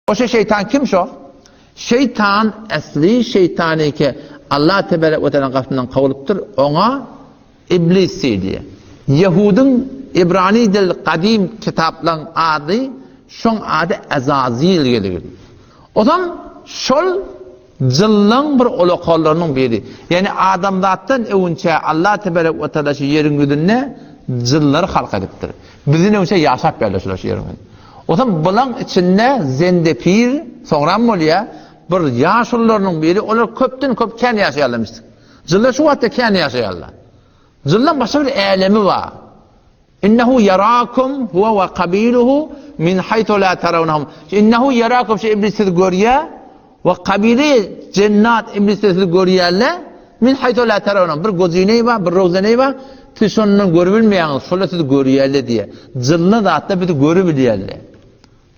O şeytan kim şu? Şeytan asli şeytanı ki Allah Tebarek ve Teala katından kavuluptur. Ona iblis diye. Yahudun İbrani dil kadim kitapların adı şun adı Azazil gelir. O zaman şol zıllan bir olokollarının biri. Yani adamlardan önce Allah Tebarek ve Teala şu yerin güdünne zılları halk ediptir. Bizim önce yaşap yerleşir şu yerin. O zaman bulan içinde zendepir sonra oluyor. Bir yaşlılarının biri onlar köpten köp kendi yaşayarlamıştır. Zıllar şu vakitte kendi yaşayarlar. Zıllan başka bir alemi var. İnnehu yarakum huve ve kabiluhu min haythu la terawnahum. İnnehu yarakum şey iblisi görüyor ve kabili cennet iblisi görüyorlar min haythu la terawnahum. Bir gözüne var, bir rozene var. Tişonun görülmeyen şolası görüyorlar diye. Zıllar da hatta bir de görüyorlar.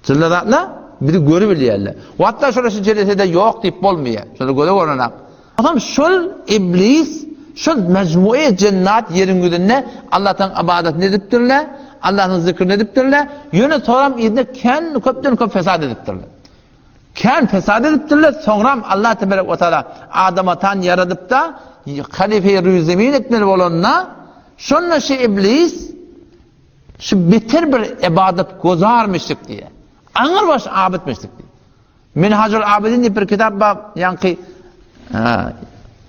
Zıllar da bir de görüyorlar. Hatta şurası celisede yok deyip olmuyor. Şöyle görüyorlar. Adam şol iblis şu mecmuye cennet yerin güdünne Allah'tan ibadet ediptirler, Allah'ın zikrini ediptirler. Yöne soram idne ken köpten köp fesad ediptirler. Ken fesad ediptirler. Sonra Allah Tebarek ve Teala Adam'tan yaratıp da halife-i rüzemin etmeli olanına şunla iblis şu bitir bir ibadet gozarmıştık diye. Anır baş abetmiştik diye. Minhacul Abidin diye bir kitap var. Yani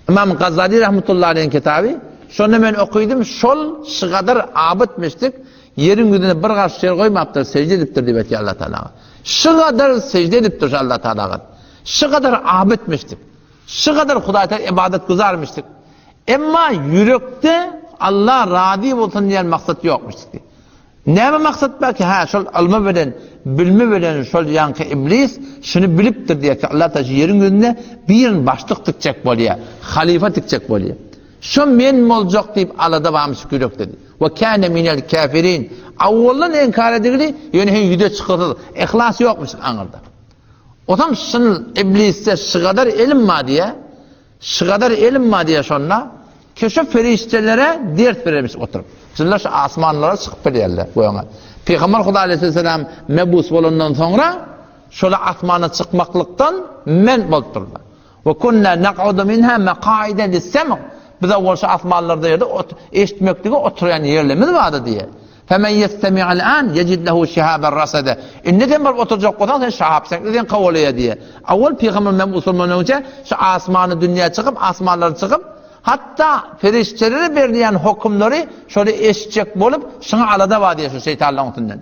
İmam Gazali rahmetullahi aleyhin kitabı. Şunu ben okuydum. Şol şu kadar abetmiştik. Yerin güdüne bir karşı yer koymaptır. Secde ediptir diye Allah Teala. Şu kadar secde ediptir Allah Teala. Şu kadar abetmiştik. Şu kadar Huday'ta ibadet güzarmıştık. Ama yürekte Allah razı olsun diyen maksat yokmuştuk. Ne mi maksat belki? Ha, şol alma bilen, bilme bilen şol yankı iblis şunu biliptir diye ki Allah Teala yerin güdüne bir başlık tıkacak boluyor. Halife tıkacak boluyor. Şu men olacak deyip alada varmış gülük dedi. Ve kâne minel kafirin. Avvallan enkar edildi, yöne yüde çıkartıldı. İhlas yokmuş anırda. O zaman şunun ibliste şu kadar ilim var diye, şu kadar ilim var diye şunla, keşif feriştelere dert verilmiş oturup. Ziller şu asmanlara çıkıp bilirler bu yana. Peygamber Huda Aleyhisselam mebus olundan sonra şöyle asmana çıkmaklıktan men bolturlar. Ve kunna naq'udu minha maqa'iden lis-sem'. Biz avval şu asmanlarda yerde eşitmekliği oturan yerlerimiz vardı diye. Femen yestemi'al an yecid lehu şihaben rasada. Neden var oturacak olan sen şahap sen neden kavolaya diye. Avval Peygamber mebus olmadan önce şu asmanı dünyaya çıkıp asmanlara çıkıp hatta feriştelere verilen hükümleri şöyle eşitecek bulup şuna alada var diye şu şeytanların üstünden.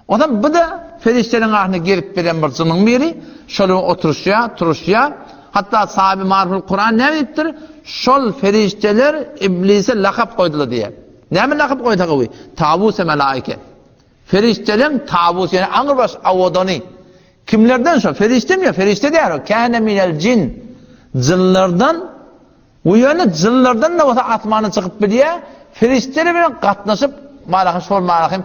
O zaman bu da feriştelerin ahlına girip veren bir zının biri şöyle turuşya hatta sahibi maruful Kur'an ne deyiptir? Şol ferişteler iblise lakap koydular diye. Ne mi lakap koydu koy? Tavus-i melaike. Feriştelerin tavus yani angırbaş avodani. Kimlerden şu? Ferişte mi ya? Ferişte değil o. Kâne minel cin. Cinlerden bu yönü zillerden de olsa atmanı çıkıp biliyor, ferişteleri bilen katlaşıp, malakım şol malakım,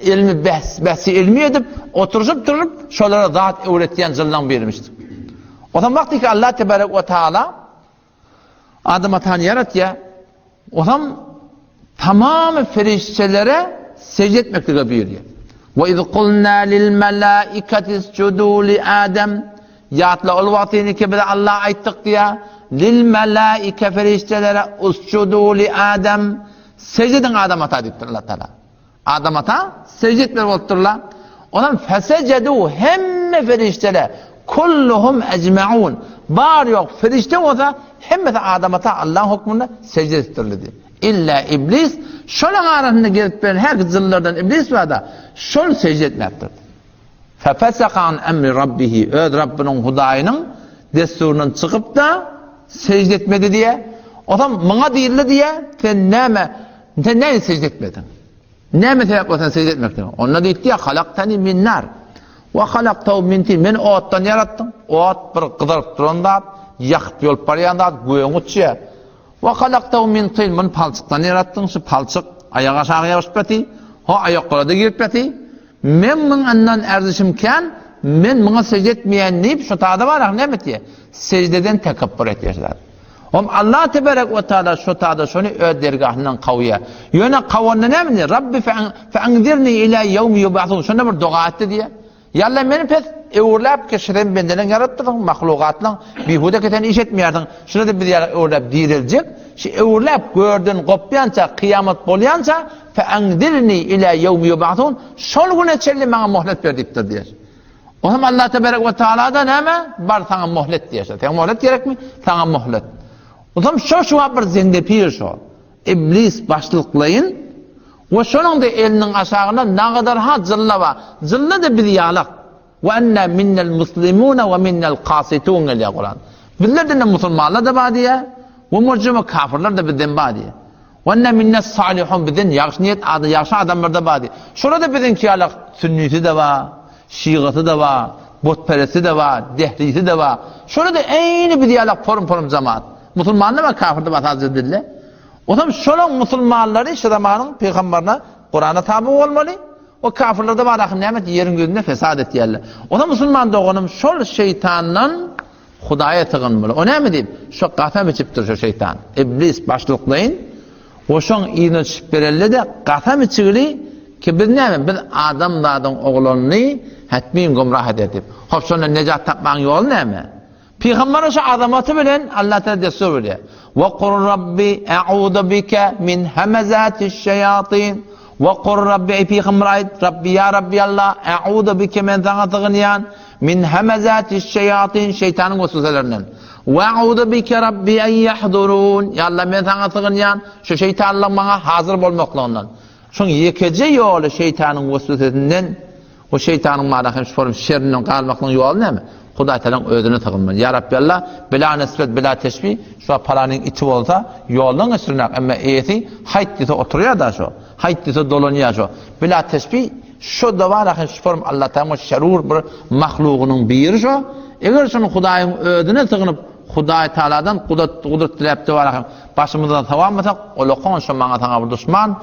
ilmi bahsi ilmi edip, oturup durup, şolara zat öğretiyen zilden vermiştir. O zaman vakti ki Allah Tebarek ve Teala, Adam'a Tanrı yarat ya, o zaman tamamı feriştelere secde etmekle buyuruyor. وَاِذْ قُلْنَا لِلْمَلَائِكَةِ اسْجُدُوا لِآدَمْ Yatla ol vaktini ki Allah ayttık diye, lil melaike feriştelere uscudu li Adem secde edin Adam'a deyiptir Allah Teala. Adam'a secde etmeli olurlar. Ondan fesecedu hemme ferişteler kulluhum ecmaun. Bar yok ferişte olsa hemme Adam'a Allah'ın hükmünde secde ettirildi. İlla iblis şöyle arasında gelip veren her zillerden iblis var da şöyle secde etmektir. Fefesekan emri rabbihi öz Rabbinin hudayının desturundan çıkıp da secde etmedi diye. O zaman bana değildi diye sen ne secde etmedin? Ne mi sebep olsan secde etmekten? Onunla deyildi ya halaktani min nar ve halaktav min tin. Beni o attan yarattım. O at bir kıdırıp duranda yakıp yol parayanda göğün uçuyor. Ve halaktav min tin. Beni palçıktan yarattın. Şu palçık ayağa aşağıya basıp beti. O ayaklara da girip beti. Men bundan erzişimken men buna secde etmeyen deyip şu tadı var ne mi diye secdeden tekabbür etmişler. Allah Tebarek ve Teala şu tadı şunu öz dergahından kavuya. Yöne kavanına ne mi? Rabbi fe'anzirni ila yevmi yub'athun. Şuna bir dua etti diye. Yalla beni pes öwrläp keşiren bendelen yaratdyň, mahlukatlaryň bihuda keten iş etmeýärdiň. Şuna da bir ýere öwrläp diýiljek. Şu öwrläp gördün gopýança, kıyamet bolýança fa andirni ila yawmi yub'atun. Şol güne çelli maňa mohlet berdikdir diýer. O zaman Allah tebarek ve Teala da näme? Bar saňa mohlet diýär. Taňa mohlet gerekmi? Taňa mohlet. O zaman şu bir zendepir şu. İblis başlıklaýyn. Ve şonuň da eliniň aşagyna nagadar ha zilla ba. Zilla da bir ýalak. Ve enne minnel muslimuna ve minnel qasitun diýär Kur'an. Bizlerden de musulmanlar da badi ya. Ve murcuma kafirler de bizden badi. Ve enne minnes salihun bizden ýagşy niyet ady ýagşy adamlar da badi. Şurada bizdenki ýalak sünnisi de ba, şiigatı da ba, botperesti de ba, dehrisi de ba. Şurada eýni bir ýalak forum jamaat. Musulmanlar ve kafirler de batazır dille. O zaman şolan musulmanları şu zamanın peygamberine Kur'an'a tabi olmalı. O kafirler de var nimet yerin gözünde fesad etýärler. O da musulman doğanım şol şeytandan Hudaýa tığınmalı. O näme diýip? Şu gafam içip dur şu şeytan. İblis başlyklaýyn. O şoň iýine çyp berelle de gafam içigili ki biz näme? Biz adamlardan oglanyny hatmyn gumrah edip. Hop şondan nejat tapmaň ýoly näme? Peygamber şu adamatı bilen Allah Teala destur berýär. Ve qur rabbi a'udu bika min hamazatiş şeyatin. Ve qur rabbi ey peygamber ayt rabbi ya rabbi Allah a'udu bika men taňa tygynýan min hamazatiş şeyatin şeytanyň waswasalarinden. Ve a'udu bika rabbi en yahdurun. Ya Allah men taňa tygynýan şu şeytanlar maňa hazır bolmaklygyndan. Şoň ýekeje ýoly şeytanyň waswasasinden o şeytanyň maňa şu şerrinden galmaklygyň ýoly näme? Hudaý Teala'nın özüne tygynmaly. Ya Rabbi Allah, bila nisbet, bila teşbih, şu palanyň içi bolsa, ýolun üstüne emma eýeti haýt diýse oturýar da şu. Haýt diýse dolanýar şu. Bila teşbih, şu da bar ahir şu form Allah Teala şerur bir mahlugynyň biri şu. Eger şunu Hudaýyň özüne tygynyp, Hudaý Teala'dan kudret diläp de bar ahir başymyzda tawammasak, o lokon şu maňa taňa bir düşman